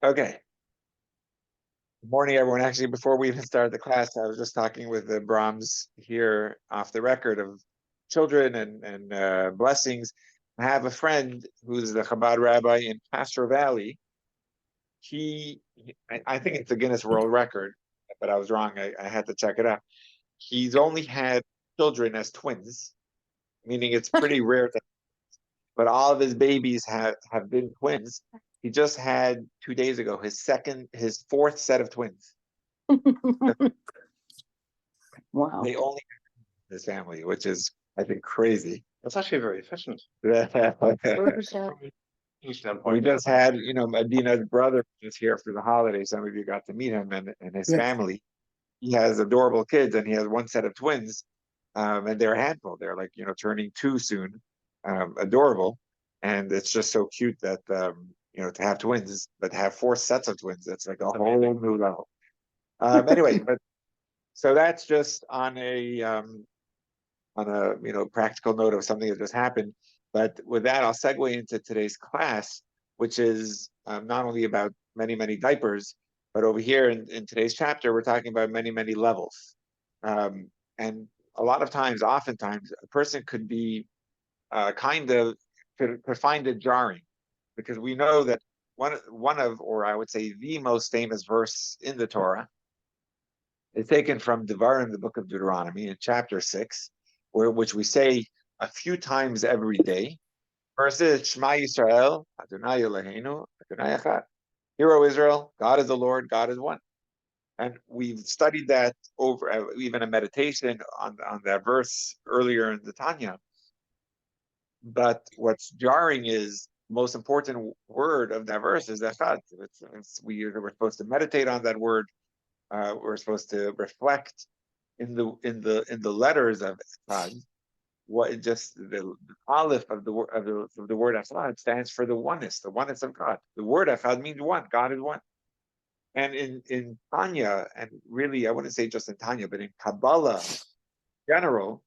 Okay. Good morning, everyone. Actually, before we even started the class, I was just talking with the Brahms here off the record of children and blessings. I have a friend who's the Chabad rabbi in Castro Valley. I think it's the Guinness World Record, but I was wrong. I had to check it out. He's only had children as twins, meaning it's pretty rare to, but all of his babies have been twins. He just had 2 days ago his fourth set of twins. Wow. They only have his family, which is, I think, crazy. That's actually very efficient. We just had, Medina's brother was here for the holidays. Some of you got to meet him and his family. He has adorable kids, and he has one set of twins, and they're a handful. They're like, turning two soon, adorable, and it's just so cute that to have twins, but to have four sets of twins, that's like a whole new level. Anyway, but so that's just on a practical note of something that just happened. But with that, I'll segue into today's class, which is not only about many diapers, but over here in today's chapter, we're talking about many levels. And a lot of times, oftentimes, a person could be could find it jarring, because we know that or I would say the most famous verse in the Torah is taken from Devarim, the book of Deuteronomy, in chapter 6, which we say a few times every day. Verse is Shema Yisrael, Adonai Eloheinu, Adonai Echad. Hear, O Israel, God is the Lord, God is one. And we've studied that over even a meditation on that verse earlier in the Tanya. But what's jarring is the most important word of that verse is Echad. We're supposed to meditate on that word. We're supposed to reflect in the letters of Echad. What just the aleph of the word Echad stands for the oneness of God. The word Echad means one. God is one. And in Tanya, and really I wouldn't say just in Tanya, but in Kabbalah in general,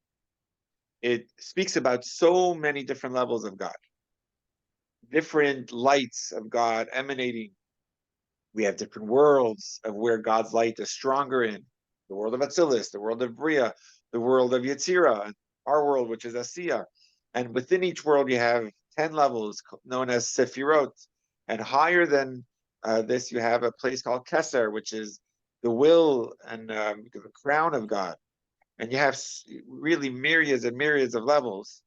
it speaks about so many different levels of God, different lights of God emanating. We have different worlds of where God's light is stronger in. The world of Atzilus, the world of Bria, the world of Yetzirah, and our world, which is Asiya. And within each world, you have 10 levels known as Sefirot. And higher than this, you have a place called Keser, which is the will and the crown of God. And you have really myriads and myriads of levels.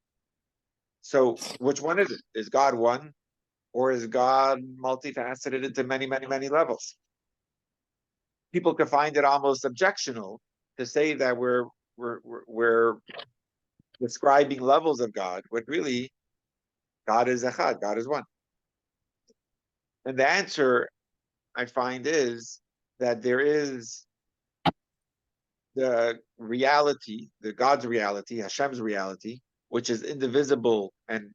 So which one is it? Is God one? Or is God multifaceted into many levels? People could find it almost objectionable to say that we're describing levels of God, when really God is echad, God is one. And the answer I find is that there is the reality, the God's reality, Hashem's reality, which is indivisible and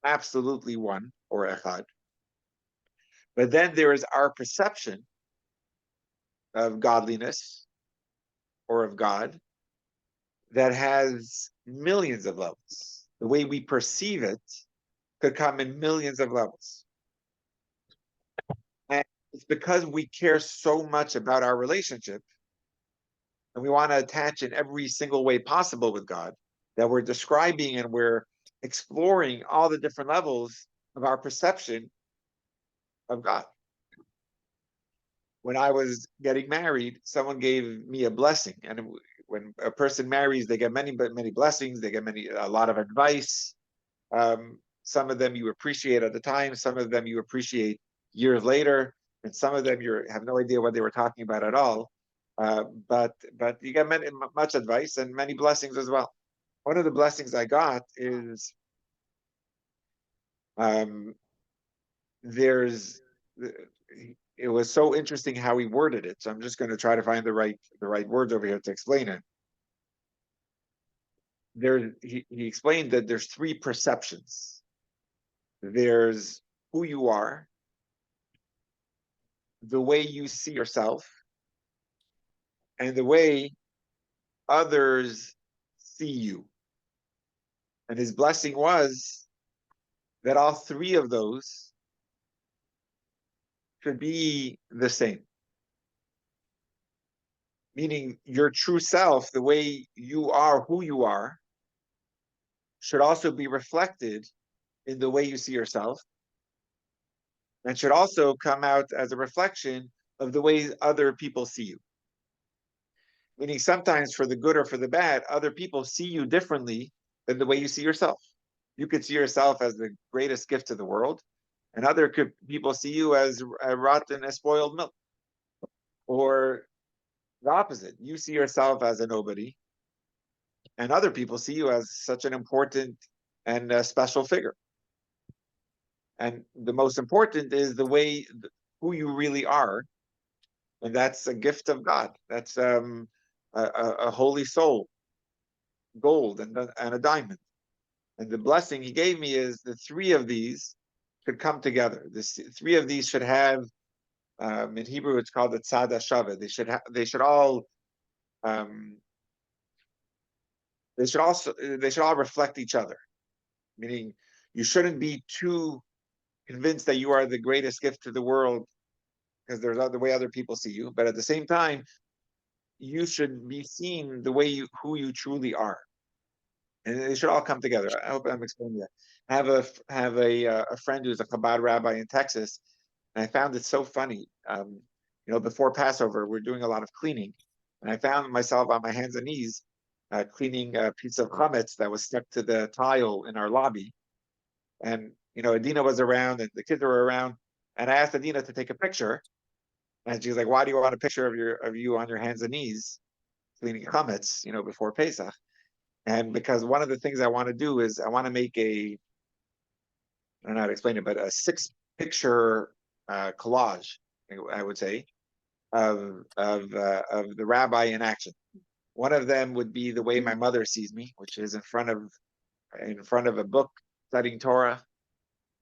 absolutely one, or echad. But then there is our perception of godliness or of God that has millions of levels. The way we perceive it could come in millions of levels. And it's because we care so much about our relationship and we want to attach in every single way possible with God that we're describing and we're exploring all the different levels of our perception of God. When I was getting married, someone gave me a blessing. And when a person marries, they get many blessings. They get a lot of advice. Some of them you appreciate at the time. Some of them you appreciate years later. And some of them you have no idea what they were talking about at all. But you get much advice and many blessings as well. One of the blessings I got is it was so interesting how he worded it. So I'm just going to try to find the right words over here to explain it. He explained that there's three perceptions. There's who you are, the way you see yourself, and the way others see you. And his blessing was that all three of those should be the same. Meaning your true self, the way you are, who you are, should also be reflected in the way you see yourself, and should also come out as a reflection of the way other people see you. Meaning sometimes for the good or for the bad, other people see you differently than the way you see yourself. You could see yourself as the greatest gift to the world, and people see you as a rotten, as spoiled milk. Or the opposite. You see yourself as a nobody, and other people see you as such an important and special figure. And the most important is the way who you really are, and that's a gift of God. That's a holy soul, gold and a diamond. And the blessing He gave me is the three of these should come together. Three of these should have, in Hebrew, it's called the tzad hashava. They should all um, they should all reflect each other. Meaning, you shouldn't be too convinced that you are the greatest gift to the world because there's the way other people see you. But at the same time, you should be seen the way who you truly are, and they should all come together. I hope I'm explaining that. I have a friend who's a Chabad rabbi in Texas, and I found it so funny. Before Passover, we're doing a lot of cleaning, and I found myself on my hands and knees cleaning a piece of chametz that was stuck to the tile in our lobby. And Adina was around, and the kids were around, and I asked Adina to take a picture, and she's like, "Why do you want a picture of you on your hands and knees cleaning chametz, before Pesach?" And because one of the things I want to do is I want to make I don't know how to explain it, but a 6-picture collage, I would say, of the rabbi in action. One of them would be the way my mother sees me, which is in front of a book studying Torah.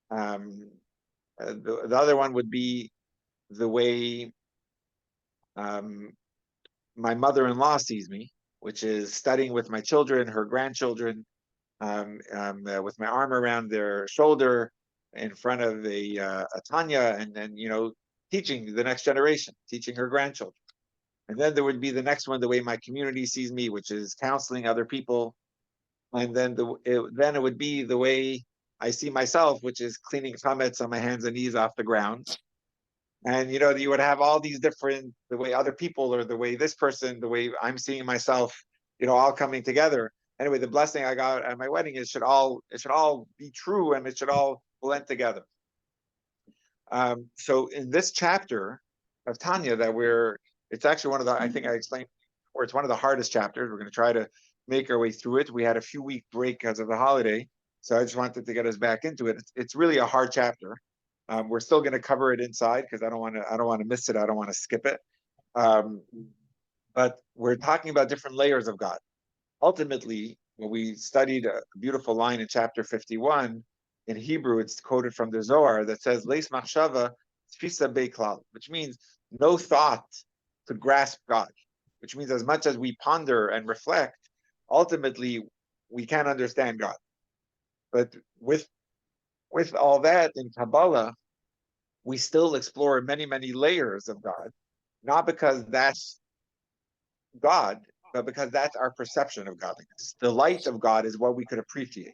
The other one would be the way my mother-in-law sees me, which is studying with my children, her grandchildren, with my arm around their shoulder in front of a Tanya, and then teaching the next generation, teaching her grandchildren. And then there would be the next one, the way my community sees me, which is counseling other people. And then then it would be the way I see myself, which is cleaning chametz on my hands and knees off the ground. And you would have all these different, the way other people, or the way this person, the way I'm seeing myself, all coming together. Anyway, the blessing I got at my wedding is it should all be true, and it should all blend together. So in this chapter of Tanya it's actually one of the, I think I explained, or it's one of the hardest chapters. We're going to try to make our way through it. We had a few week break because of the holiday, so I just wanted to get us back into it. It's really a hard chapter. We're still going to cover it inside because I don't want to miss it. I don't want to skip it. But we're talking about different layers of God. Ultimately, when we studied a beautiful line in chapter 51 in Hebrew, it's quoted from the Zohar that says, Leis machshava tfisa beiklal, which means no thought to grasp God, which means as much as we ponder and reflect, ultimately we can't understand God. But with all that in Kabbalah, we still explore many, many layers of God, not because that's God, but because that's our perception of godliness. The light of God is what we could appreciate.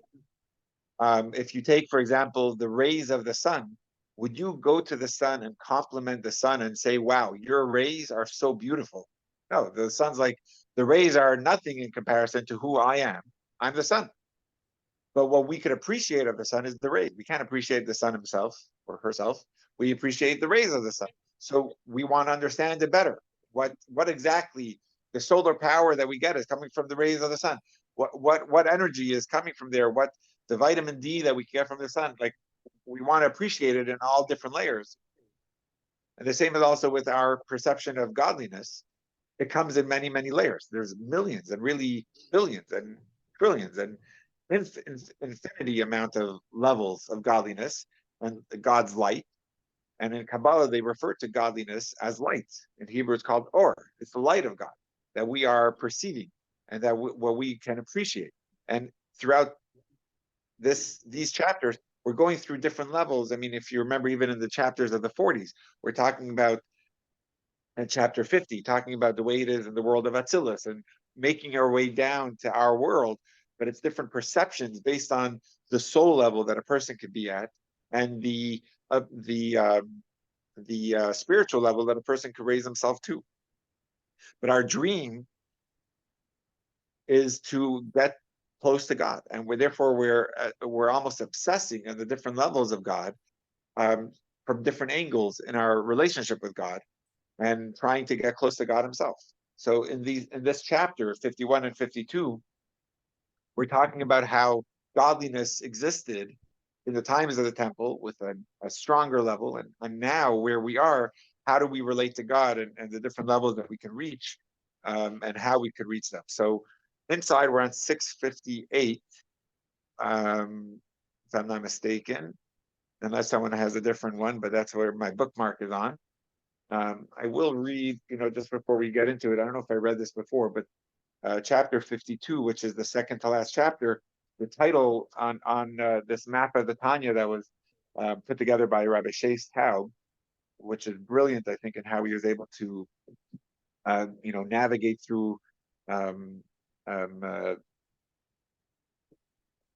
If you take, for example, the rays of the sun, would you go to the sun and compliment the sun and say, wow, your rays are so beautiful? No, the sun's like, the rays are nothing in comparison to who I am. I'm the sun. But what we could appreciate of the sun is the rays. We can't appreciate the sun himself or herself. We appreciate the rays of the sun. So we want to understand it better. What exactly the solar power that we get is coming from the rays of the sun. What energy is coming from there? What the vitamin D that we get from the sun? Like, we want to appreciate it in all different layers. And the same is also with our perception of godliness. It comes in many, many layers. There's millions and really billions and trillions and infinity amount of levels of godliness and God's light. And in Kabbalah, they refer to godliness as light. In Hebrew, it's called or. It's the light of God that we are perceiving and that what we can appreciate. And throughout these chapters, we're going through different levels. I mean, if you remember, even in the chapters of the 40s, we're talking about in chapter 50, talking about the way it is in the world of Atzilus and making our way down to our world. But it's different perceptions based on the soul level that a person could be at, and the spiritual level that a person could raise himself to. But our dream is to get close to God, and we're almost obsessing on the different levels of God, um, from different angles in our relationship with God, and trying to get close to God Himself. So in this chapter 51 and 52, we're talking about how godliness existed in the times of the temple with a stronger level, and now where we are, how do we relate to God, and the different levels that we can reach, and how we could reach them. So inside we're on 658, if I'm not mistaken, unless someone has a different one, but that's where my bookmark is on. I will read, just before we get into it. I don't know if I read this before, but chapter 52, which is the second to last chapter, the title on this map of the Tanya that was put together by Rabbi Shais Taub, which is brilliant, I think, in how he was able to, navigate through um, um,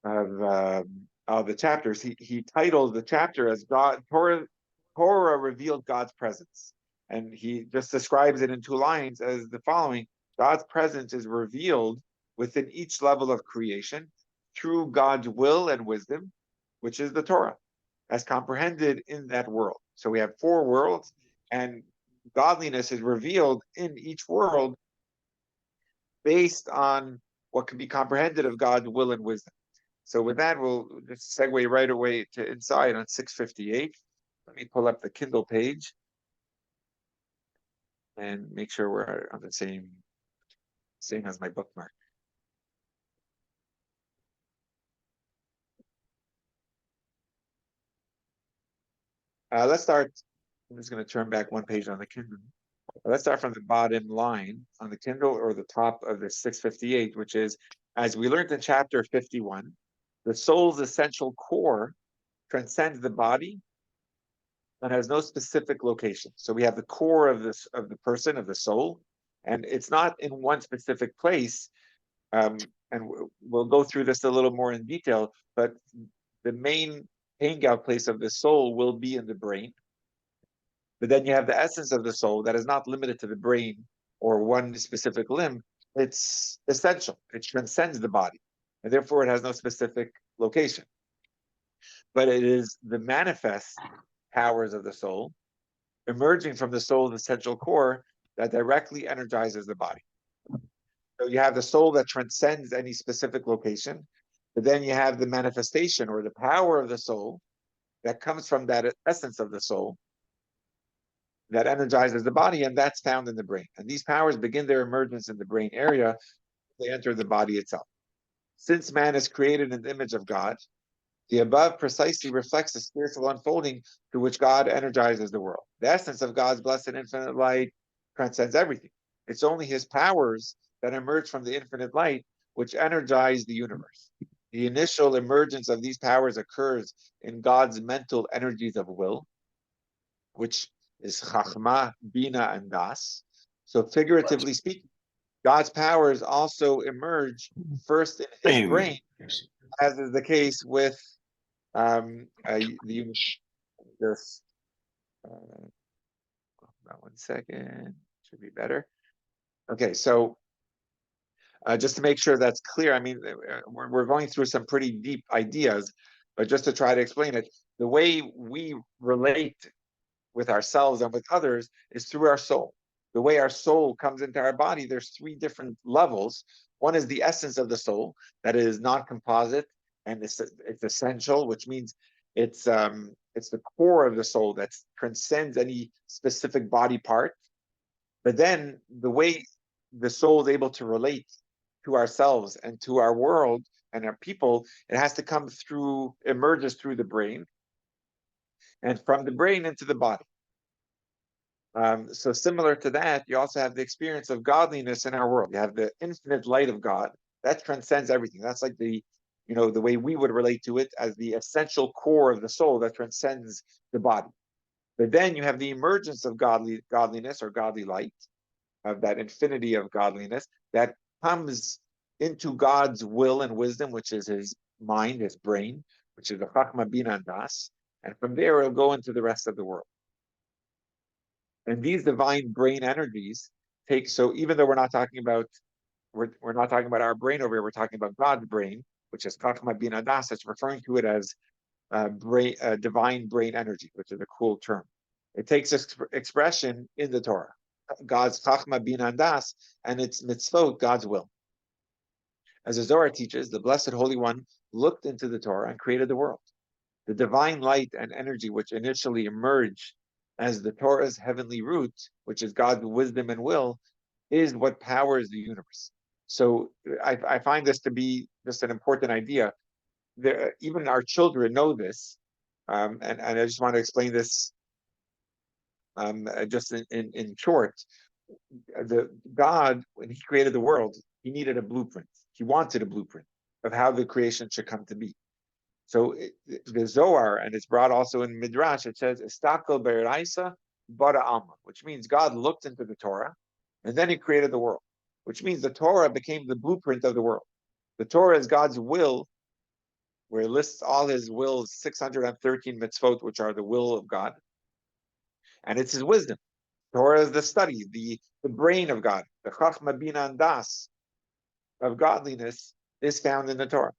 uh, of the chapters. He titled the chapter as Torah revealed God's presence, and he just describes it in 2 lines as the following: God's presence is revealed within each level of creation through God's will and wisdom, which is the Torah, as comprehended in that world. So we have 4 worlds, and godliness is revealed in each world based on what can be comprehended of God's will and wisdom. So with that, we'll just segue right away to inside on 658. Let me pull up the Kindle page and make sure we're on the same as my bookmark. Let's start. I'm just going to turn back one page on the Kindle. Let's start from the bottom line on the Kindle, or the top of the 658, which is, as we learned in chapter 51, the soul's essential core transcends the body and has no specific location. So we have the core of the person, of the soul, and it's not in one specific place. And we'll go through this a little more in detail, but the main hangout place of the soul will be in the brain. But then you have the essence of the soul that is not limited to the brain or one specific limb. It's essential. It transcends the body, and therefore it has no specific location. But it is the manifest powers of the soul emerging from the soul's essential core that directly energizes the body. So you have the soul that transcends any specific location, but then you have the manifestation or the power of the soul that comes from that essence of the soul that energizes the body, and that's found in the brain. And these powers begin their emergence in the brain area, they enter the body itself. Since man is created in the image of God, the above precisely reflects the spiritual unfolding through which God energizes the world. The essence of God's blessed infinite light transcends everything. It's only His powers that emerge from the infinite light which energize the universe. The initial emergence of these powers occurs in God's mental energies of will, which is Chachma, Bina, and Das. So figuratively speaking, God's powers also emerge first in His brain, as is the case with the just one second, should be better. Okay, so just to make sure that's clear, I mean, we're going through some pretty deep ideas, but just to try to explain it, the way we relate with ourselves and with others is through our soul. The way our soul comes into our body, there's 3 different levels. One is the essence of the soul that is non-composite, and it's essential, which means it's the core of the soul that transcends any specific body part. But then the way the soul is able to relate to ourselves and to our world and our people, it has to come through, emerges through the brain, and from the brain into the body. So similar to that, you also have the experience of godliness in our world. You have the infinite light of God that transcends everything. That's like the the way we would relate to it as the essential core of the soul that transcends the body. But then you have the emergence of godliness or godly light, of that infinity of godliness that comes into God's will and wisdom, which is his mind, his brain, which is the Chachma Bina and Das. And from there, it'll go into the rest of the world. And these divine brain energies so even though we're not talking about our brain over here, we're talking about God's brain, which is Chachma Bina Das. It's referring to it as divine brain energy, which is a cool term. It takes expression in the Torah. God's Chachma Bina Das, and its mitzvot, God's will. As the Zohar teaches, the Blessed Holy One looked into the Torah and created the world. The divine light and energy which initially emerged as the Torah's heavenly root, which is God's wisdom and will, is what powers the universe. So I find this to be just an important idea. Even our children know this, and I just want to explain this just in short. God, when he created the world, he needed a blueprint. He wanted a blueprint of how the creation should come to be. So the Zohar, and it's brought also in Midrash, it says, Estakel Be'eraisa Bara Alma, which means God looked into the Torah, and then he created the world, which means the Torah became the blueprint of the world. The Torah is God's will, where it lists all his wills, 613 mitzvot, which are the will of God, and it's his wisdom. Torah is the study, the brain of God. The Chachma Bina and Das of godliness is found in the Torah.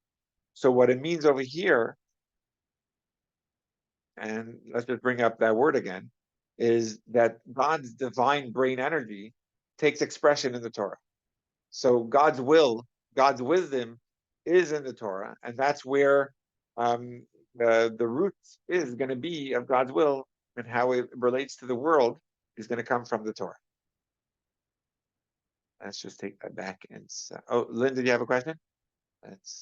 So what it means over here, and let's just bring up that word again, is that God's divine brain energy takes expression in the Torah. So God's will, God's wisdom is in the Torah, and that's where the root is going to be of God's will, and how it relates to the world is going to come from the Torah. Let's just take that back. And Lynn, did you have a question?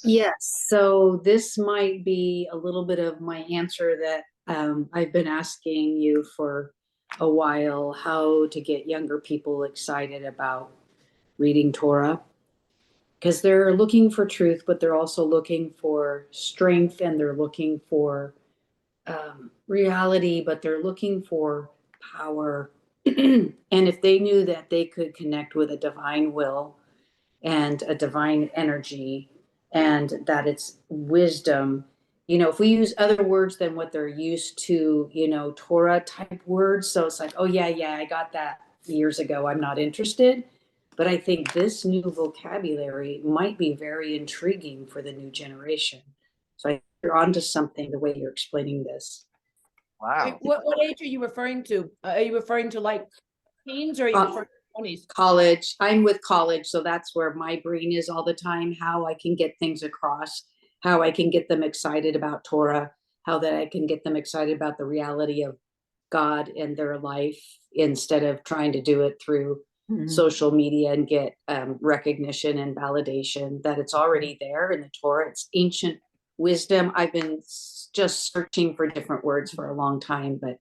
Yes. So this might be a little bit of my answer that I've been asking you for a while, how to get younger people excited about reading Torah. Because they're looking for truth, but they're also looking for strength, and they're looking for reality, but they're looking for power. And if they knew that they could connect with a divine will and a divine energy, and that it's wisdom, if we use other words than what they're used to, Torah type words. So it's like, oh yeah, I got that years ago, I'm not interested. But I think this new vocabulary might be very intriguing for the new generation. So I think you're onto something the way you're explaining this. Wow. What age are you referring to? Are you referring to like teens, or are you referring to 20s? College. I'm with college, so that's where my brain is all the time, how I can get things across, how I can get them excited about Torah, how that I can get them excited about the reality of God and their life, instead of trying to do it through social media and get recognition and validation that it's already there in the Torah. It's ancient wisdom. I've been just searching for different words for a long time, but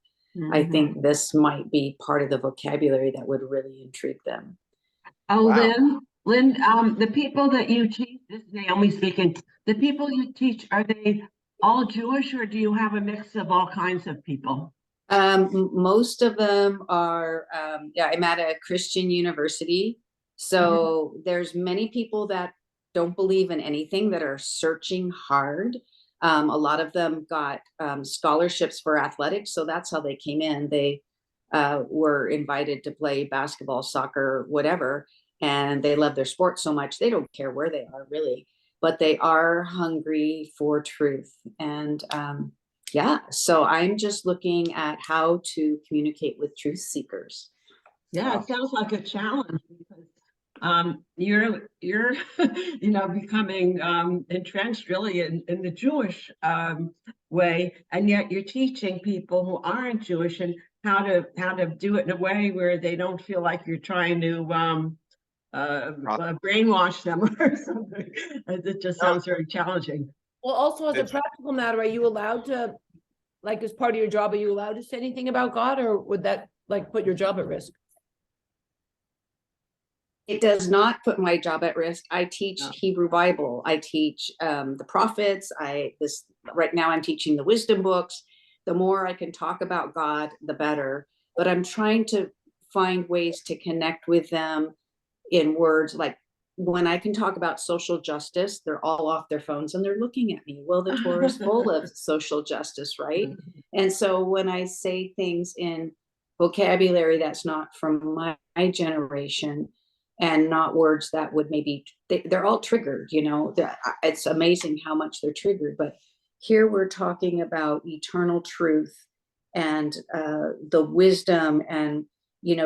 I think this might be part of the vocabulary that would really intrigue them. Oh, wow. Lynn, the people that you teach, this is Naomi speaking, the people you teach, are they all Jewish, or do you have a mix of all kinds of people? Most of them are, I'm at a Christian university. So there's many people that don't believe in anything, that are searching hard. A lot of them got scholarships for athletics. So that's how they came in. They were invited to play basketball, soccer, whatever. And they love their sport so much, they don't care where they are really, but they are hungry for truth. And so I'm just looking at how to communicate with truth seekers. Yeah, it sounds like a challenge, because you're becoming entrenched really in the Jewish way, and yet you're teaching people who aren't Jewish and how to do it in a way where they don't feel like you're trying to brainwash them or something. It just sounds very challenging. Well, also as a practical matter, are you allowed to, like as part of your job, are you allowed to say anything about God, or would that like put your job at risk? It does not put my job at risk. I teach No. Hebrew Bible. I teach the prophets. Right now I'm teaching the wisdom books. The more I can talk about God, the better. But I'm trying to find ways to connect with them in words. Like when I can talk about social justice, they're all off their phones and they're looking at me. Well, the Torah is full of social justice, right? And so when I say things in vocabulary that's not from my generation, and not words that would maybe they're all triggered, it's amazing how much they're triggered. But here we're talking about eternal truth and the wisdom and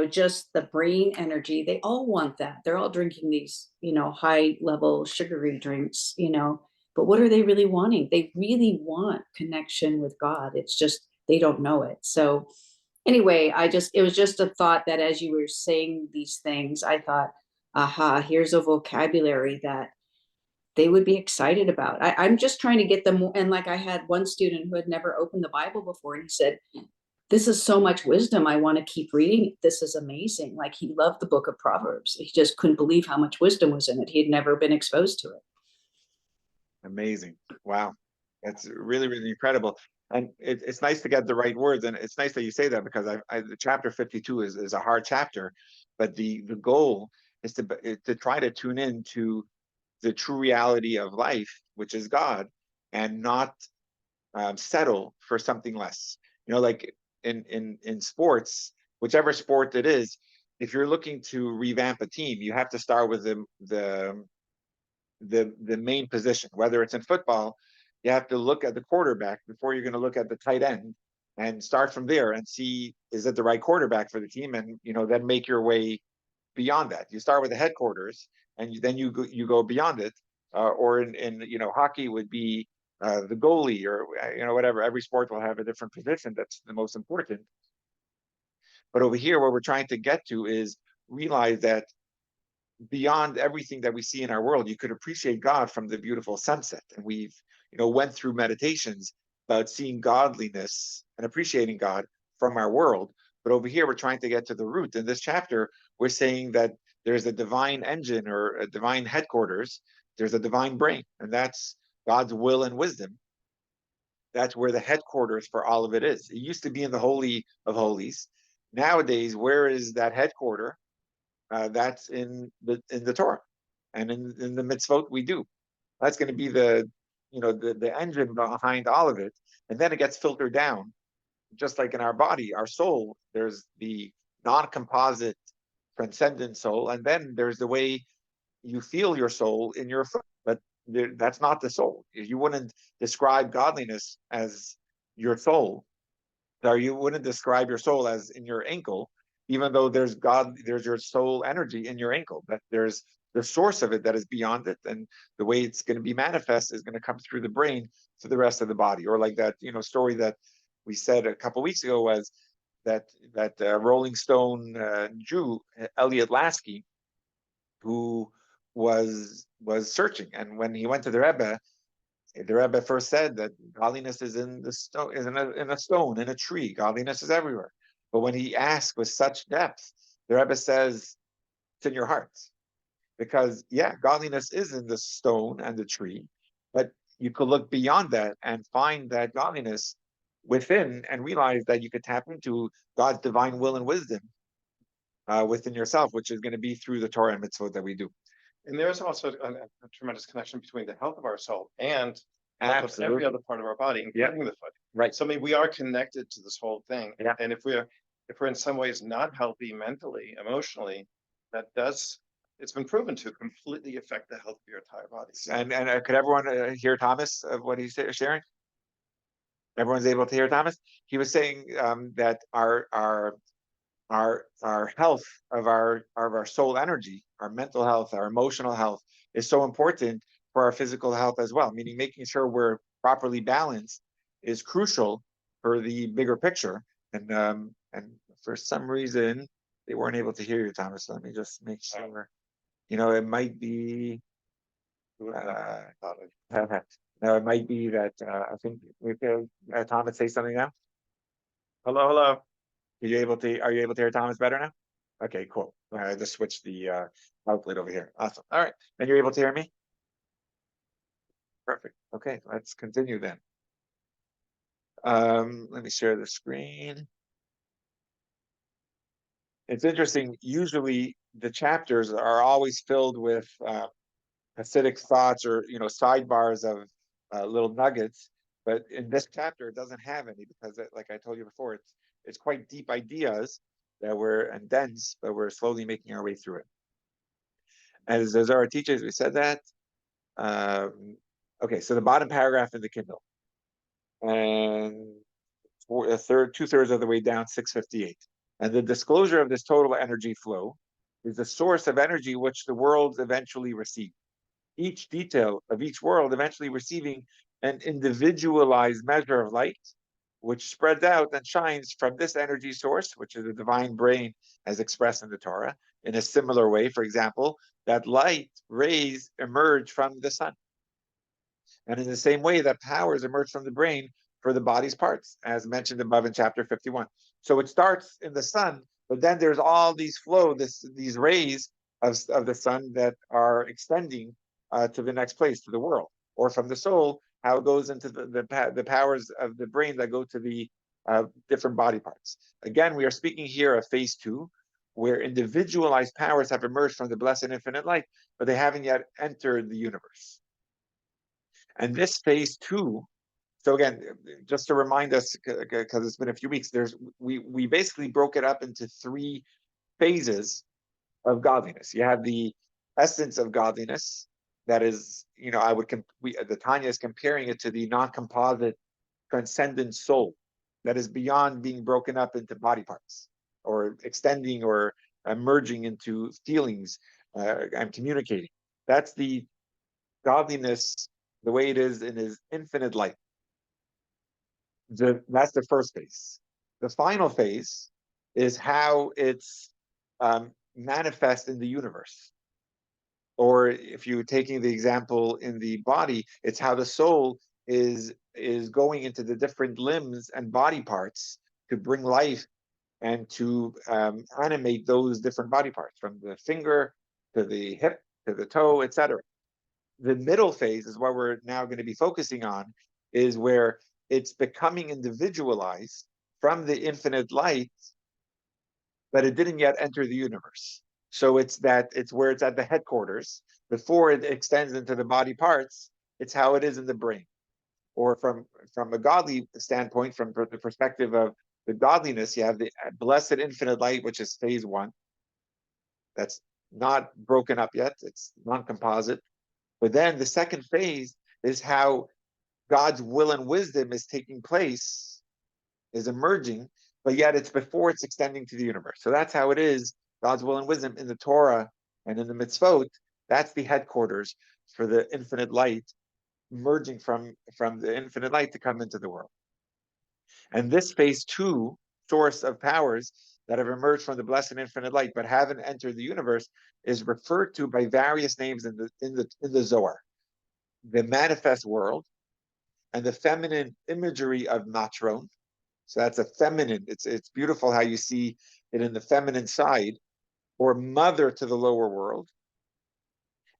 just the brain energy. They all want that. They're all drinking these high level sugary drinks, but what are they really wanting? They really want connection with God. It's just they don't know it. So anyway, it was just a thought that as you were saying these things, I thought, aha, here's a vocabulary that they would be excited about. I'm just trying to get them. And like I had one student who had never opened the Bible before, and he said, this is so much wisdom. I want to keep reading it. This is amazing. Like he loved the book of Proverbs. He just couldn't believe how much wisdom was in it. He had never been exposed to it. Amazing. Wow. That's really, really incredible. And it's nice to get the right words. And it's nice that you say that, because the chapter 52 is a hard chapter, but the goal is to try to tune in to the true reality of life, which is God, and not settle for something less. Like in sports, whichever sport it is, if you're looking to revamp a team, you have to start with the main position. Whether it's in football, you have to look at the quarterback before you're going to look at the tight end, and start from there and see, is it the right quarterback for the team, and then make your way beyond that. You start with the headquarters, and then you go beyond it. Or in hockey would be the goalie, or whatever. Every sport will have a different position that's the most important. But over here, what we're trying to get to is realize that beyond everything that we see in our world, you could appreciate God from the beautiful sunset. And we've went through meditations about seeing godliness and appreciating God from our world. But over here, we're trying to get to the root. In this chapter, we're saying that there's a divine engine, or a divine headquarters. There's a divine brain, and that's God's will and wisdom. That's where the headquarters for all of it is. It used to be in the Holy of Holies. Nowadays, where is that headquarter? That's in the Torah, and in the mitzvot we do. That's going to be the engine behind all of it, and then it gets filtered down. Just like in our body, our soul, there's the non-composite transcendent soul, and then there's the way you feel your soul in your foot. But that's not the soul. You wouldn't describe godliness as your soul, or you wouldn't describe your soul as in your ankle, even though there's your soul energy in your ankle. But there's the source of it that is beyond it, and the way it's going to be manifest is going to come through the brain to the rest of the body. Or like that story that we said a couple of weeks ago, was that Rolling Stone Jew, Elliot Lasky, who was searching, and when he went to the Rebbe first said that godliness is in the stone, is in a stone, in a tree. Godliness is everywhere. But when he asked with such depth, the Rebbe says, it's in your hearts. Because godliness is in the stone and the tree, but you could look beyond that and find that godliness within, and realize that you could tap into God's divine will and wisdom within yourself, which is going to be through the Torah and mitzvot that we do. And there's also a tremendous connection between the health of our soul and health of every other part of our body, including the foot. Right. So I mean, we are connected to this whole thing. Yeah. And if we're in some ways not healthy mentally, emotionally, it's been proven to completely affect the health of your entire body. And could everyone hear Thomas of what he's sharing? Everyone's able to hear Thomas? He was saying that our health of our soul energy, our mental health, our emotional health is so important for our physical health as well. Meaning making sure we're properly balanced is crucial for the bigger picture. And for some reason they weren't able to hear you, Thomas. So let me just make sure. It might be. No, it might be that I think we could Thomas say something now. Hello. Are you able to hear Thomas better now? Okay, cool. I just switched the outlet over here. Awesome. All right. And you're able to hear me? Perfect. Okay, let's continue then. Let me share the screen. It's interesting. Usually the chapters are always filled with Hasidic thoughts or sidebars of little nuggets, but in this chapter it doesn't have any because, like I told you before, it's quite deep ideas that and dense, but we're slowly making our way through it. As Zohar teaches, we said that. Okay, so the bottom paragraph in the Kindle, and two-thirds of the way down, 658. And the disclosure of this total energy flow is the source of energy which the worlds eventually receive. Each detail of each world eventually receiving an individualized measure of light, which spreads out and shines from this energy source, which is the divine brain as expressed in the Torah, in a similar way. For example, that light rays emerge from the sun. And in the same way that powers emerge from the brain for the body's parts, as mentioned above in chapter 51. So it starts in the sun, but then there's all these these rays of the sun that are extending to the next place, to the world, or from the soul, how it goes into the powers of the brain that go to the different body parts. Again, we are speaking here of phase 2, where individualized powers have emerged from the blessed infinite light, but they haven't yet entered the universe. And this phase 2, so again, just to remind us, because it's been a few weeks, we basically broke it up into 3 phases of godliness. You have the essence of godliness, that is, the Tanya is comparing it to the non-composite transcendent soul that is beyond being broken up into body parts or extending or merging into feelings and communicating. That's the godliness, the way it is in his infinite light. That's the first phase. The final phase is how it's manifest in the universe. Or if you're taking the example in the body, it's how the soul is going into the different limbs and body parts to bring life and to animate those different body parts, from the finger to the hip to the toe, etc. The middle phase is what we're now going to be focusing on, is where it's becoming individualized from the infinite light, but it didn't yet enter the universe. So it's where it's at the headquarters before it extends into the body parts. It's how it is in the brain, or from a godly standpoint, from the perspective of the godliness, you have the blessed infinite light, which is phase 1. That's not broken up yet. It's non-composite. But then the second phase is how God's will and wisdom is taking place, is emerging, but yet it's before it's extending to the universe. So that's how it is, God's will and wisdom in the Torah and in the mitzvot. That's the headquarters for the infinite light, emerging from the infinite light to come into the world. And this phase 2 source of powers that have emerged from the blessed infinite light but haven't entered the universe is referred to by various names in the Zohar. The manifest world and the feminine imagery of Natron. So that's a feminine. It's beautiful how you see it in the feminine side, or mother to the lower world.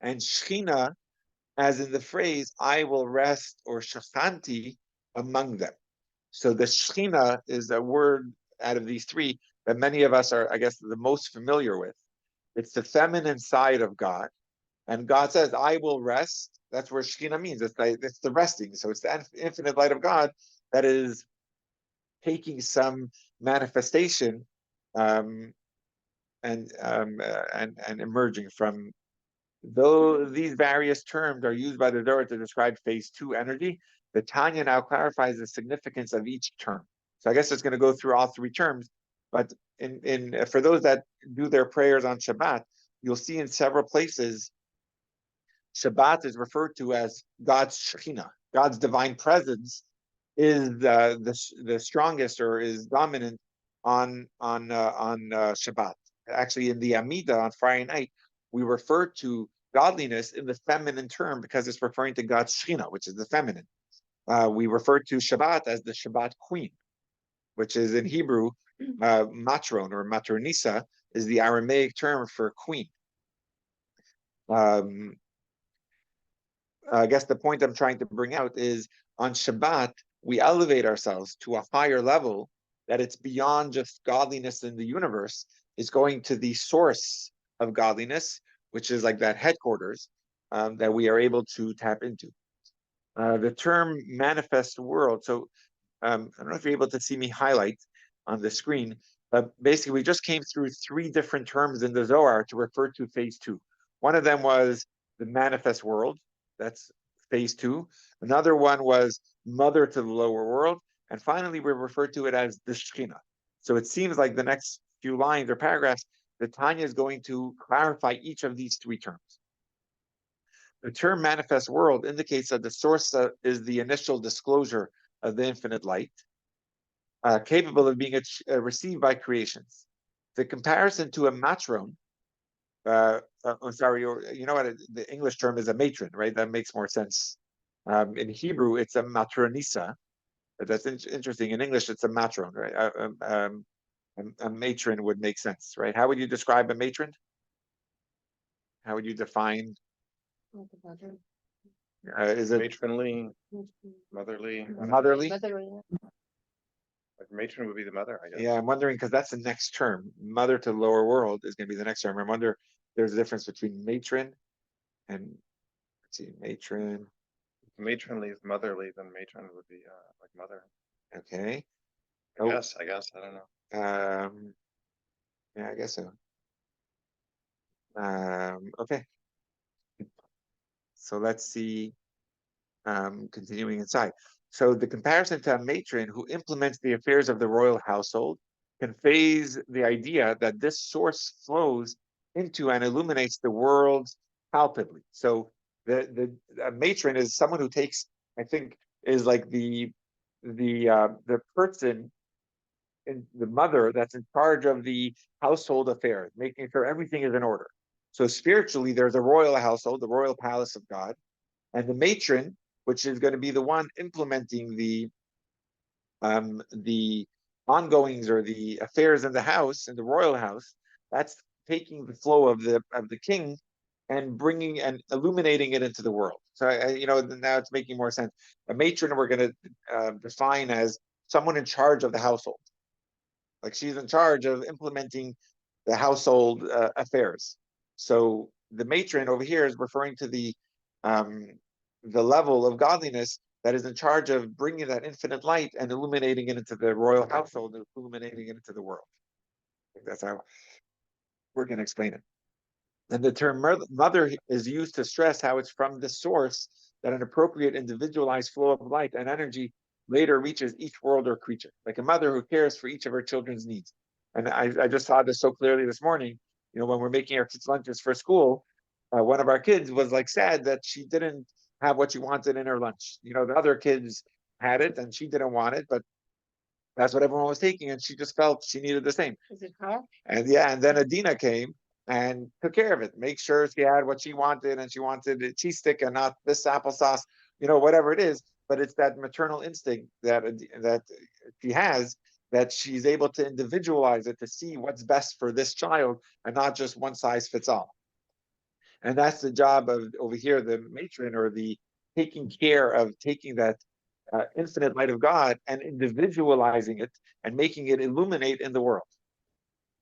And Shechina, as in the phrase, I will rest, or Shachanti, among them. So the Shechina is a word out of these 3 that many of us are, I guess, the most familiar with. It's the feminine side of God. And God says, I will rest. That's where Shekhinah means. It's the resting. So it's the infinite light of God that is taking some manifestation and emerging from. Though these various terms are used by the Zohar to describe phase 2 energy, the Tanya now clarifies the significance of each term. So I guess it's going to go through all 3 terms, but for those that do their prayers on Shabbat, you'll see in several places Shabbat is referred to as God's Shekhinah. God's divine presence is the strongest, or is dominant on Shabbat. Actually, in the Amida on Friday night, we refer to godliness in the feminine term because it's referring to God's Shekhinah, which is the feminine. We refer to Shabbat as the Shabbat queen, which is in Hebrew Matron or matronisa is the Aramaic term for queen. Um, I guess the point I'm trying to bring out is on Shabbat, we elevate ourselves to a higher level that it's beyond just godliness in the universe. It's going to the source of godliness, which is like that headquarters that we are able to tap into. The term manifest world. So I don't know if you're able to see me highlight on the screen, but basically we just came through 3 different terms in the Zohar to refer to phase 2. One of them was the manifest world. That's phase 2. Another one was mother to the lower world. And finally, we refer to it as the Shekhinah. So it seems like the next few lines or paragraphs, the Tanya is going to clarify each of these 3 terms. The term manifest world indicates that the source is the initial disclosure of the infinite light, capable of being received by creations. The comparison to a matron, sorry, or you know what, the English term is a matron, right? That makes more sense. In Hebrew, it's a matronisa. But that's interesting. In English, it's a matron, right? A matron would make sense, right? How would you describe a matron? How would you define? Is it Matronly, motherly. motherly? Like matron would be the mother, I guess. Yeah, I'm wondering because that's the next term. Mother to lower world is going to be the next term. I wonder if there's a difference between matron and let's see, matron. Matronly is motherly, then matron would be like mother. Okay. I guess, I don't know. Yeah, I guess so. Okay. So let's see. Continuing inside. So the comparison to a matron who implements the affairs of the royal household conveys the idea that this source flows into and illuminates the world palpably. So the matron is someone who takes, I think, is like the person in the mother that's in charge of the household affairs, making sure everything is in order. So spiritually, there's a royal household, the royal palace of God, and the matron, which is going to be the one implementing the ongoings or the affairs in the house, in the royal house. That's taking the flow of the king and bringing and illuminating it into the world. So now it's making more sense. A matron we're going to define as someone in charge of the household, like she's in charge of implementing the household affairs. So the matron over here is referring to the level of godliness that is in charge of bringing that infinite light and illuminating it into the royal household and illuminating it into the world. I think that's how we're going to explain it. And the term mother is used to stress how it's from the source that an appropriate individualized flow of light and energy later reaches each world or creature, like a mother who cares for each of her children's needs. And I just saw this so clearly this morning, when we're making our kids' lunches for school, one of our kids was like sad that she didn't have what she wanted in her lunch. The other kids had it and she didn't want it, but that's what everyone was taking, and she just felt she needed the same. Is it hard? And yeah, and then Adina came and took care of it, make sure she had what she wanted, and she wanted a cheese stick and not this applesauce, whatever it is. But it's that maternal instinct that she has, that she's able to individualize it to see what's best for this child and not just one size fits all. And that's the job of over here, the matron, or the taking care of taking that infinite light of God and individualizing it and making it illuminate in the world.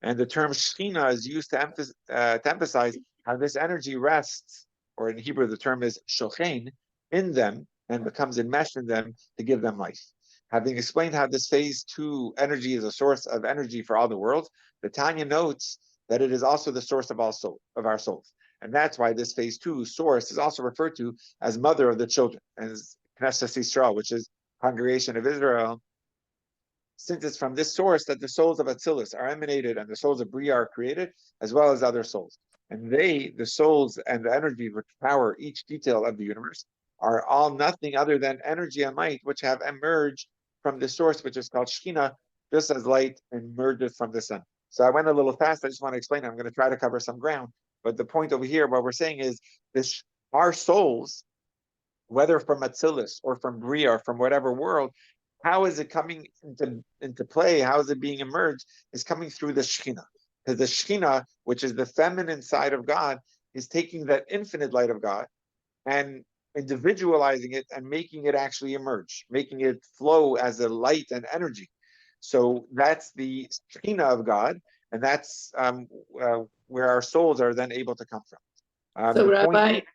And the term Shekhinah is used to emphasize how this energy rests, or in Hebrew, the term is shochen, in them and becomes enmeshed in them to give them life. Having explained how this phase 2 energy is a source of energy for all the world, the Tanya notes that it is also the source of our souls. And that's why this phase 2 source is also referred to as mother of the children, as Knesset Yisrael, which is congregation of Israel, since it's from this source that the souls of Atzilus are emanated and the souls of Bria are created, as well as other souls. And they, the souls and the energy which power each detail of the universe, are all nothing other than energy and light which have emerged from the source, which is called Shekhinah, just as light emerges from the sun. So I went a little fast. I just want to explain. I'm going to try to cover some ground. But the point over here, what we're saying is this: our souls, whether from Atzilus or from Bria or from whatever world, how is it coming into play? How is it being emerged? Is coming through the Shekhinah. Because the Shekhinah, which is the feminine side of God, is taking that infinite light of God and individualizing it and making it actually emerge, making it flow as a light and energy. So that's the Shekhinah of God, and that's where our souls are then able to come from. So The point,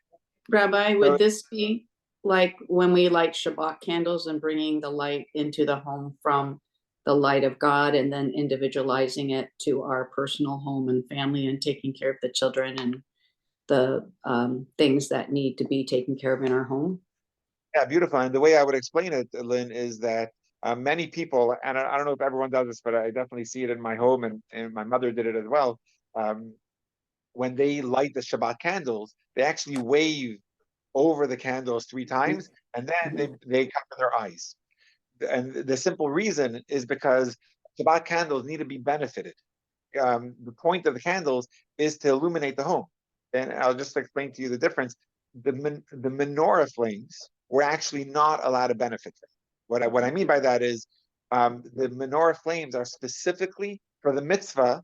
Rabbi, so would this be like when we light Shabbat candles and bringing the light into the home from the light of God and then individualizing it to our personal home and family and taking care of the children and the things that need to be taken care of in our home? yeah, beautiful. And the way I would explain it, Lynn, is that many people, and I don't know if everyone does this, but I definitely see it in my home, and my mother did it as well. Um, when they light the Shabbat candles, they actually wave over the candles 3 times, and then they cover their eyes. And the simple reason is because Shabbat candles need to be benefited. The point of the candles is to illuminate the home. And I'll just explain to you the difference. The menorah flames were actually not allowed to benefit from. What I mean by that is the menorah flames are specifically for the mitzvah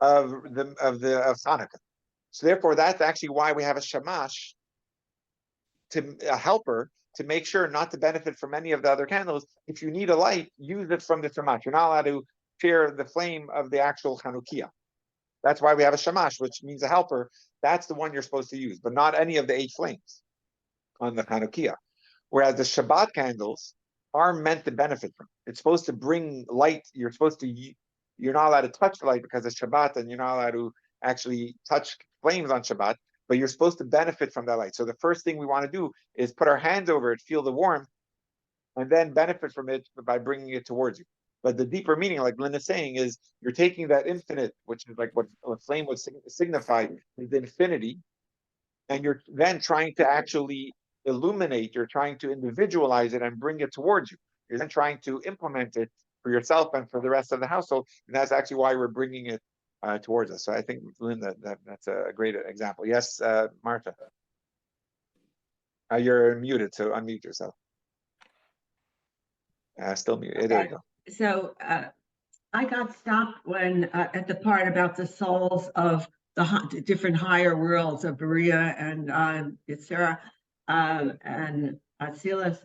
of Hanukkah. So therefore, that's actually why we have a shamash, to a helper, to make sure not to benefit from any of the other candles. If you need a light, use it from the shamash. You're not allowed to share the flame of the actual Chanukiah. That's why we have a shamash, which means a helper. That's the one you're supposed to use, but not any of the 8 flames on the Chanukiah. Whereas the Shabbat candles are meant to benefit from. It's supposed to bring light. You're not allowed to touch the light because it's Shabbat, and you're not allowed to actually touch flames on Shabbat, but you're supposed to benefit from that light. So the first thing we want to do is put our hands over it, feel the warmth, and then benefit from it by bringing it towards you. But the deeper meaning, like Linda's saying, is you're taking that infinite, which is like what a flame would signify, is infinity, and you're then trying to actually illuminate, you're trying to individualize it and bring it towards you. You're then trying to implement it for yourself and for the rest of the household. And that's actually why we're bringing it towards us. So I think, Linda, that's a great example. Yes, Martha. You're muted, so unmute yourself. Still muted. There you go. So I got stopped when at the part about the souls of the different higher worlds of Berea and Yitzhak and Atzilus.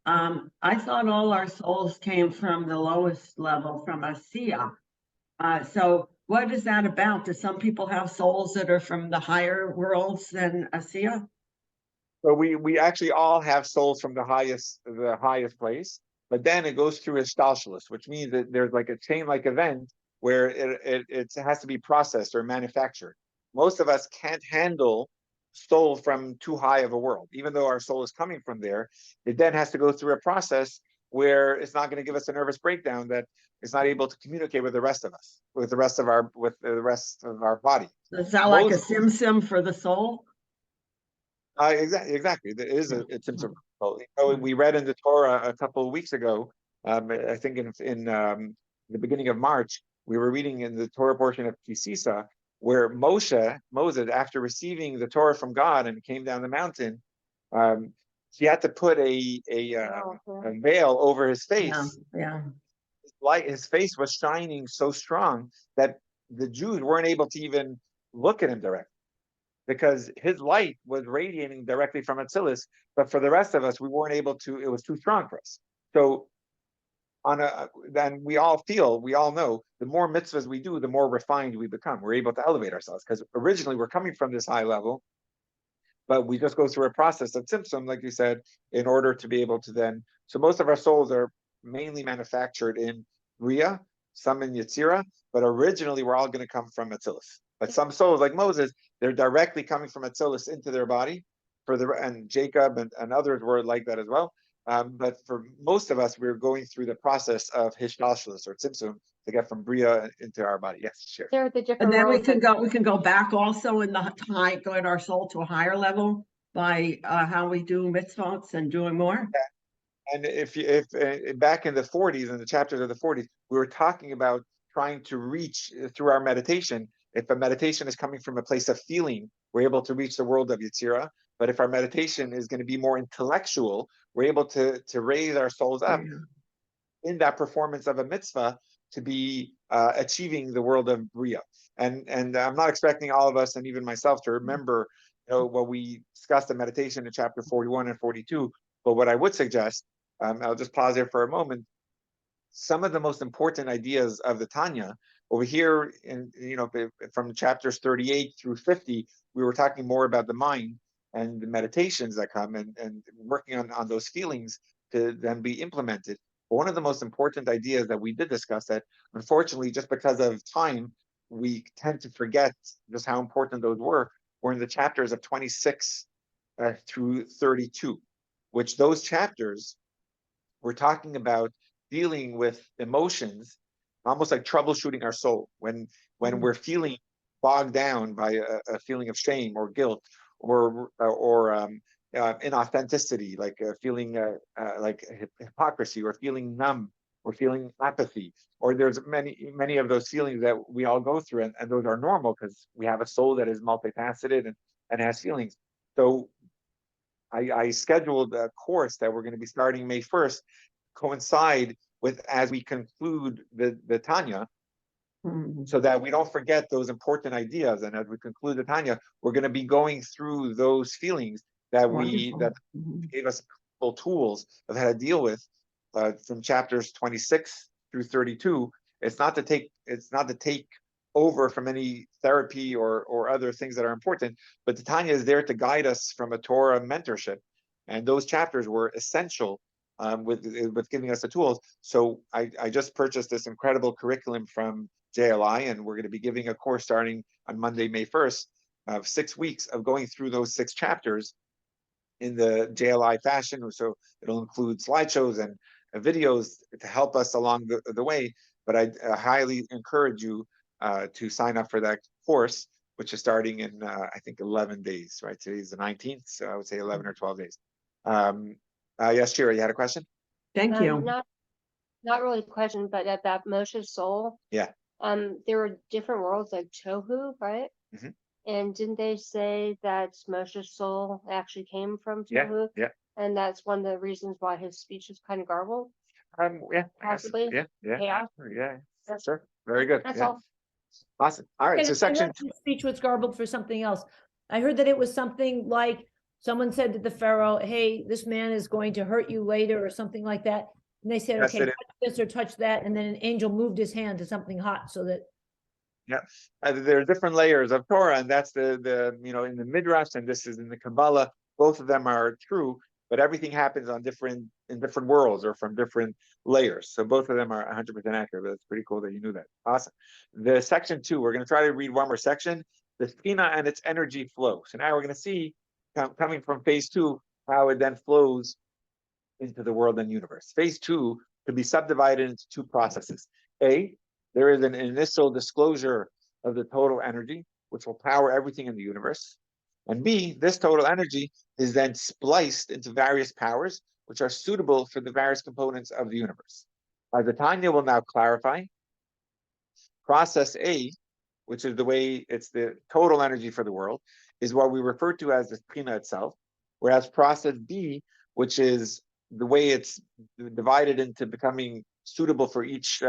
I thought all our souls came from the lowest level, from Asiya. So what is that about? Do some people have souls that are from the higher worlds than Asiya? So we actually all have souls from the highest place, but then it goes through a stalshalis, which means that there's like a chain-like event where it has to be processed or manufactured. Most of us can't handle soul from too high of a world, even though our soul is coming from there. It then has to go through a process where it's not going to give us a nervous breakdown that it's not able to communicate with the rest of us, with the rest of our body. Is that like a sim for the soul? Exactly. There is a symptom. We read in the Torah a couple of weeks ago. I think in the beginning of March, we were reading in the Torah portion of Kisisa, where Moses, after receiving the Torah from God and came down the mountain, he had to put a veil over his face. Yeah. His face was shining so strong that the Jews weren't able to even look at him directly, because his light was radiating directly from Atzilus, but for the rest of us, we weren't able to, it was too strong for us. So then we all know, the more mitzvahs we do, the more refined we become. We're able to elevate ourselves, because originally we're coming from this high level, but we just go through a process of tzimtzum, like you said, in order to be able to then, so most of our souls are mainly manufactured in Bria, some in Yetzirah, but originally we're all going to come from Atzilus. But some souls, like Moses, they're directly coming from Atzilus into their body. And Jacob and others were like that as well. But for most of us, we're going through the process of Hishtalshalis or Tzimtzum to get from Bria into our body. Yes, sure. There are the different And then we roles can go back also in the going our soul to a higher level by how we do mitzvot and doing more. And if back in the 40s, in the chapters of the 40s, we were talking about trying to reach through our meditation. If a meditation is coming from a place of feeling, we're able to reach the world of Yetzirah. But if our meditation is going to be more intellectual, we're able to raise our souls up in that performance of a mitzvah to be achieving the world of Bria. And I'm not expecting all of us, and even myself, to remember what we discussed in meditation in chapter 41 and 42. But what I would suggest, I'll just pause here for a moment, some of the most important ideas of the Tanya over here in, from chapters 38 through 50, we were talking more about the mind and the meditations that come and working on those feelings to then be implemented. But one of the most important ideas that we did discuss that, unfortunately, just because of time, we tend to forget just how important those were in the chapters of 26 through 32, which those chapters we're talking about dealing with emotions, almost like troubleshooting our soul when we're feeling bogged down by a feeling of shame or guilt or inauthenticity, like feeling like hypocrisy, or feeling numb, or feeling apathy, or there's many of those feelings that we all go through, and those are normal because we have a soul that is multifaceted and has feelings. So I scheduled a course that we're going to be starting May 1st, coincide with as we conclude the Tanya, so that we don't forget those important ideas. And as we conclude the Tanya, we're going to be going through those feelings that gave us full tools of how to deal with from chapters 26 through 32. It's not to take over from any therapy or other things that are important, but the Tanya is there to guide us from a Torah mentorship, and those chapters were essential with giving us the tools. So I just purchased this incredible curriculum from JLI, and we're going to be giving a course starting on Monday, May 1st, of 6 weeks of going through those 6 chapters in the JLI fashion. So it'll include slideshows and videos to help us along the way. But I highly encourage you to sign up for that course, which is starting in, I think, 11 days, right? Today's the 19th, so I would say 11 or 12 days. Yes, Shira, you had a question? Thank you. Not really a question, but at that Moshe's soul. Yeah. There were different worlds like Tohu, right? Mhm. And didn't they say that Moshe's soul actually came from Yeah, Tohu? yeah. And that's one of the reasons why his speech is kind of garbled. Yeah, I guess. Possibly. Yeah. Chaos. Yeah. Sure. Very good. That's Yeah. all. Awesome. All right. And So I section heard the speech was garbled for something else. I heard that it was something like someone said to the Pharaoh, hey, this man is going to hurt you later, or something like that. And they said, Yes, okay, it is. touch this or touch that. And then an angel moved his hand to something hot so that. Yeah, there are different layers of Torah, and that's the in the Midrash, and this is in the Kabbalah. Both of them are true, but everything happens in different worlds or from different layers. So both of them are 100% accurate. But it's pretty cool that you knew that. Awesome. The section 2, we're going to try to read one more section, the Shekhinah and its energy flow. So now we're going to see, coming from phase 2, how it then flows into the world and universe. Phase 2 could be subdivided into 2 processes. A, there is an initial disclosure of the total energy, which will power everything in the universe. And B, this total energy is then spliced into various powers, which are suitable for the various components of the universe. The Tanya will now clarify. Process A, which is the way it's the total energy for the world, is what we refer to as the Shekhinah itself. Whereas process B, which is the way it's divided into becoming suitable for each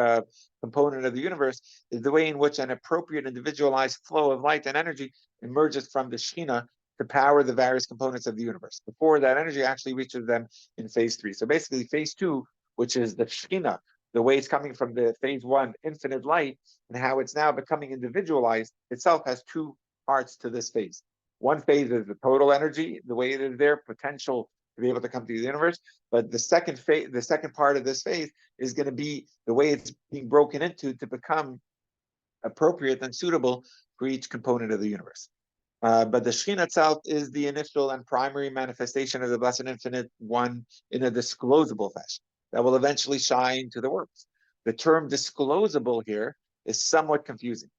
component of the universe, is the way in which an appropriate individualized flow of light and energy emerges from the Shekhinah to power the various components of the universe before that energy actually reaches them in phase 3. So basically phase 2, which is the Shekhinah, the way it's coming from the phase 1 infinite light, and how it's now becoming individualized itself, has 2 parts to this phase. One phase is the total energy, the way it is there, potential to be able to come to the universe. But the second phase, the second part of this phase, is going to be the way it's being broken into to become appropriate and suitable for each component of the universe. But the Shekhinah itself is the initial and primary manifestation of the Blessed Infinite One in a disclosable fashion that will eventually shine to the worlds. The term disclosable here is somewhat confusing.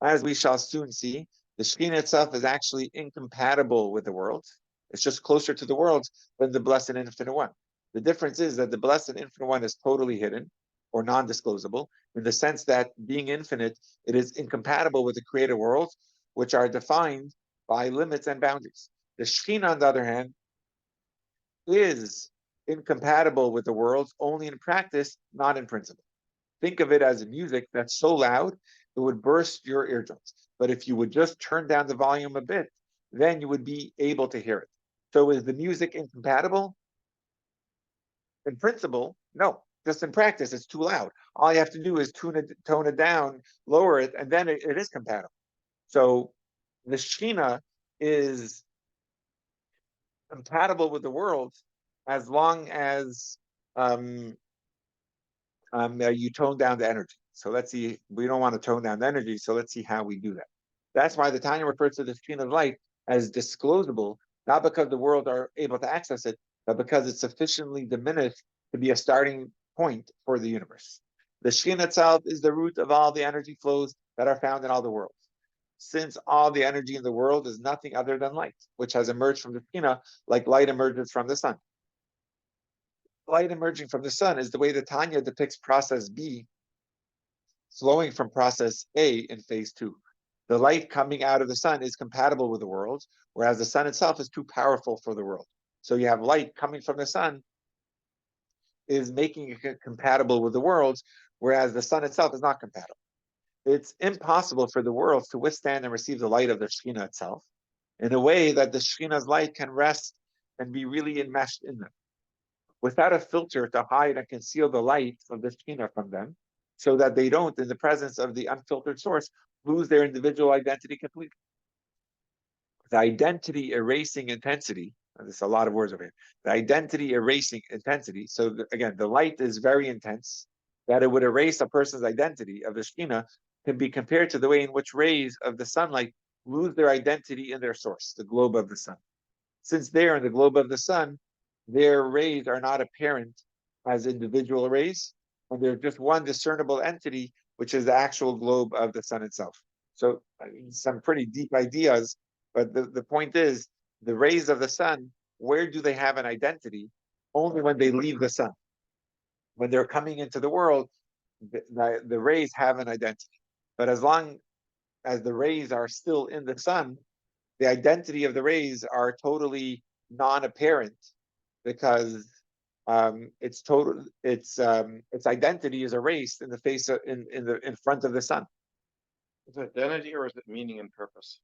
As we shall soon see, the Shekhinah itself is actually incompatible with the worlds. It's just closer to the worlds than the Blessed Infinite One. The difference is that the Blessed Infinite One is totally hidden or non-disclosable, in the sense that being infinite, it is incompatible with the created worlds, which are defined by limits and boundaries. The Shekhinah, on the other hand, is incompatible with the worlds only in practice, not in principle. Think of it as music that's so loud it would burst your eardrums. But if you would just turn down the volume a bit, then you would be able to hear it. So is the music incompatible? In principle, no. Just in practice, it's too loud. All you have to do is tone it down, lower it, and then it is compatible. So the Shekhinah is compatible with the world as long as you tone down the energy. So let's see, we don't want to tone down the energy, so let's see how we do that. That's why the Tanya refers to the Shekhinah of light as disclosable, not because the world are able to access it, but because it's sufficiently diminished to be a starting point for the universe. The Shekhinah itself is the root of all the energy flows that are found in all the worlds. Since all the energy in the world is nothing other than light, which has emerged from the Shekhinah like light emerges from the sun. Light emerging from the sun is the way that Tanya depicts process B flowing from process A in phase 2. The light coming out of the sun is compatible with the world, whereas the sun itself is too powerful for the world. So you have light coming from the sun is making it compatible with the worlds, whereas the sun itself is not compatible. It's impossible for the worlds to withstand and receive the light of the Shekhinah itself in a way that the Shekhinah's light can rest and be really enmeshed in them, without a filter to hide and conceal the light of the Shekhinah from them, so that they don't, in the presence of the unfiltered source, lose their individual identity completely. The identity erasing intensity, there's a lot of words over here, the identity erasing intensity, so again, the light is very intense, that it would erase a person's identity of the Shekhinah can be compared to the way in which rays of the sunlight lose their identity in their source, the globe of the sun. Since they're in the globe of the sun, their rays are not apparent as individual rays, and they're just one discernible entity, which is the actual globe of the sun itself. So I mean, some pretty deep ideas, but the point is, the rays of the sun, where do they have an identity? Only when they leave the sun. When they're coming into the world, the rays have an identity. But as long as the rays are still in the sun, the identity of the rays are totally non-apparent because its identity is erased in the face of, in front of the sun. Is it identity or is it meaning and purpose?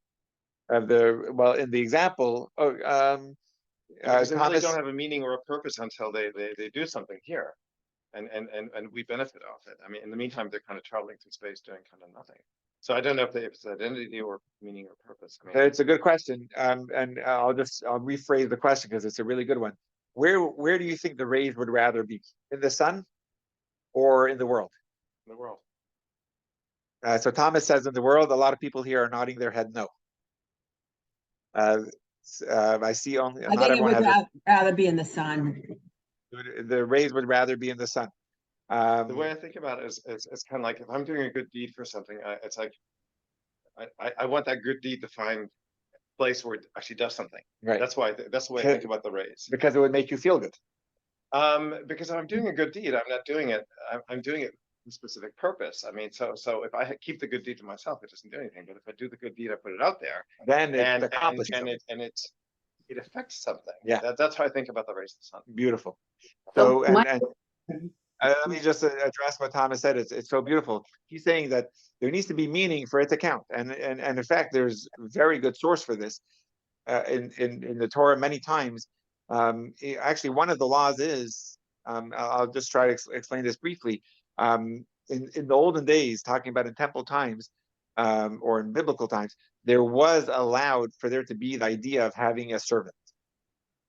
Of the well, in the example, Because they really Thomas, don't have a meaning or a purpose until they do something here, and we benefit off it. I mean, in the meantime, they're kind of traveling through space doing kind of nothing. So I don't know if it's identity or meaning or purpose. I mean, it's a good question, and I'll rephrase the question because it's a really good one. Where do you think the rays would rather be, in the sun or in the world? in the world. So Thomas says in the world. A lot of people here are nodding their head no. I see only I not think it everyone would has rather be in the sun. the rays would rather be in the sun. The way I think about it is it's kind of like if I'm doing a good deed for something, it's like I want that good deed to find a place where it actually does something. Right. That's why that's the way I think about the rays. Because it would make you feel good. Because I'm doing a good deed, I'm not doing it. I'm doing it for a specific purpose. I mean, so if I keep the good deed to myself, it doesn't do anything. But if I do the good deed, I put it out there, Then it and accomplishes and something. it affects something. Yeah. That's how I think about the rays of the sun. Beautiful. So So my- let me just address what Thomas said. It's so beautiful. He's saying that there needs to be meaning for it to count, and in fact, there's very good source for this in the Torah many times. Actually, one of the laws is I'll just try to explain this briefly. In the olden days, talking about in temple times or in biblical times, there was allowed for there to be the idea of having a servant.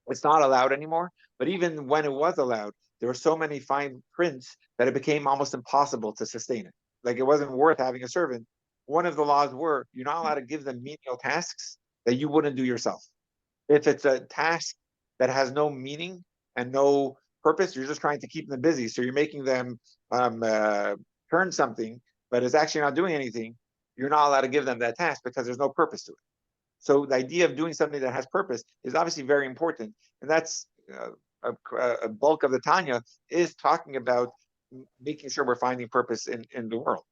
It's not allowed anymore, but even when it was allowed, there were so many fine prints that it became almost impossible to sustain it. Like it wasn't worth having a servant. One of the laws were you're not allowed to give them menial tasks that you wouldn't do yourself. If it's a task that has no meaning and no purpose, you're just trying to keep them busy. So you're making them turn something, but it's actually not doing anything. You're not allowed to give them that task because there's no purpose to it. So the idea of doing something that has purpose is obviously very important, and that's a bulk of the Tanya is talking about making sure we're finding purpose in the world.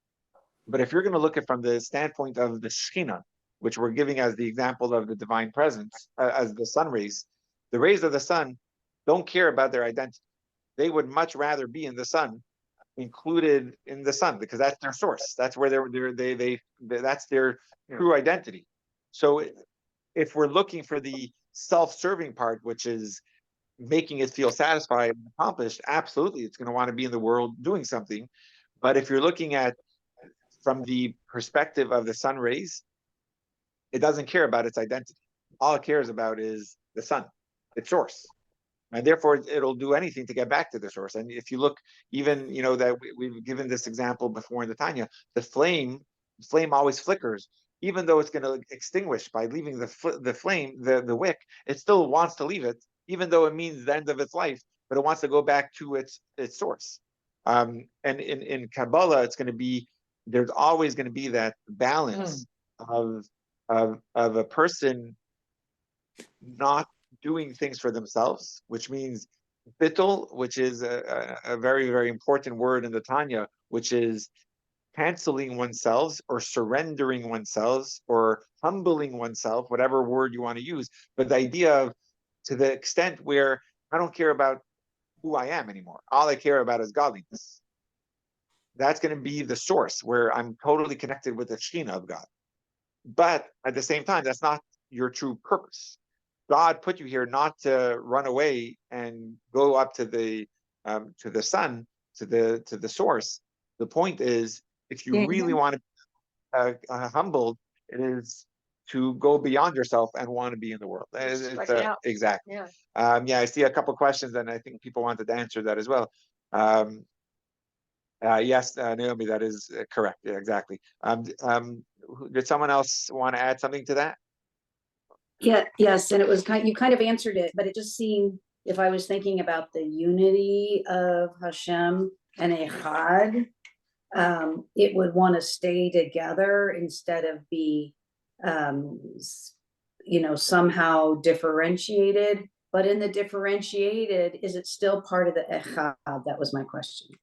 But if you're going to look at from the standpoint of the Shekhinah, which we're giving as the example of the divine presence, as the sun rays, the rays of the sun don't care about their identity. They would much rather be in the sun, included in the sun, because that's their source. That's where that's their true identity. So if we're looking for the self-serving part, which is making it feel satisfied and accomplished, absolutely, it's going to want to be in the world doing something. But if you're looking at from the perspective of the sun rays, it doesn't care about its identity. All it cares about is the sun, its source. And therefore, it'll do anything to get back to the source. And if you look, even, that we've given this example before in the Tanya, the flame always flickers. Even though it's going to extinguish by leaving the flame, the wick, it still wants to leave it, even though it means the end of its life, but it wants to go back to its source. And in Kabbalah, there's always going to be that balance of a person not doing things for themselves, which means bittul, which is a very, very important word in the Tanya, which is canceling oneself or surrendering oneself or humbling oneself, whatever word you want to use. But the idea of, to the extent where I don't care about who I am anymore, all I care about is godliness. That's going to be the source where I'm totally connected with the Shekhinah of God. But at the same time, that's not your true purpose. God put you here not to run away and go up to the sun, to the source. The point is, if you really want to be humbled, it is to go beyond yourself and want to be in the world. Exactly. Yeah. I see a couple questions, and I think people wanted to answer that as well. Yes, Naomi, that is correct. Yeah, exactly. Did someone else want to add something to that? Yeah, yes, and it was you kind of answered it, but it just seemed, if I was thinking about the unity of Hashem and Echad, it would want to stay together instead of be, somehow differentiated. But in the differentiated, is it still part of the Echad? That was my question.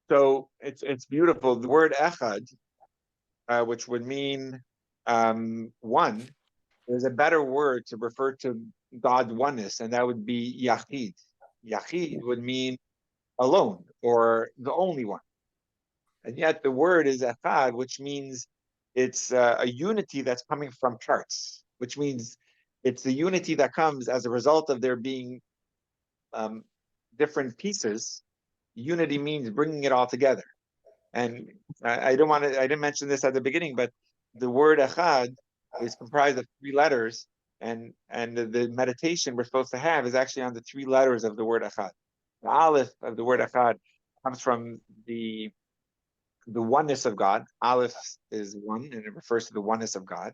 So it's beautiful. The word echad, which would mean one, there's a better word to refer to God's oneness, and that would be yachid. Yachid would mean alone or the only one. And yet the word is echad, which means it's a unity that's coming from parts, which means it's the unity that comes as a result of there being different pieces. Unity means bringing it all together. And I didn't mention this at the beginning, but the word echad is comprised of 3 letters, and the meditation we're supposed to have is actually on the 3 letters of the word echad. The aleph of the word echad comes from the oneness of God. Aleph is one, and it refers to the oneness of God.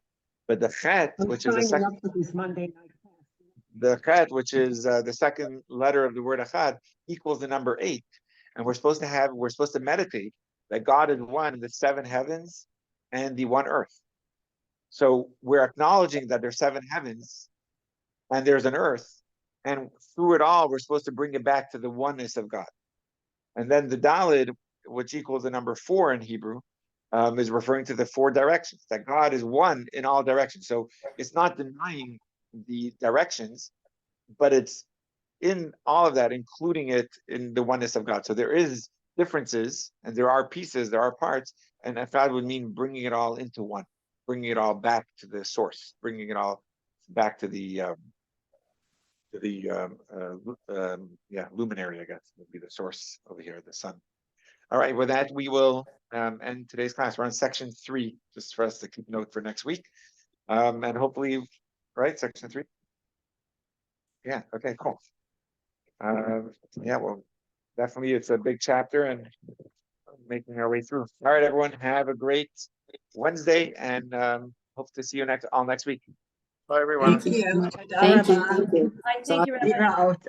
But the chet, which is the second, the chet, which is the second letter of the word echad, equals the number 8. And we're supposed to meditate that God is one in the 7 heavens and the 1 earth. So we're acknowledging that there's 7 heavens and there's an earth, and through it all, we're supposed to bring it back to the oneness of God. And then the Dalid, which equals the number 4 in Hebrew, is referring to the 4 directions, that God is one in all directions. So it's not denying the directions, but it's in all of that, including it in the oneness of God. So there is differences, and there are pieces, there are parts, and echad would mean bringing it all into one, bringing it all back to the source, bringing it all back to the luminary, I guess, would be the source over here, the sun. All right, with that, we will end today's class. We're on section 3, just for us to keep note for next week. And hopefully, right, section 3? Yeah, okay, cool. Well, definitely it's a big chapter and making our way through. All right, everyone, have a great Wednesday, and hope to see you all next week. Bye, everyone. Thank you. Thank you. Thank you, everybody. You're out.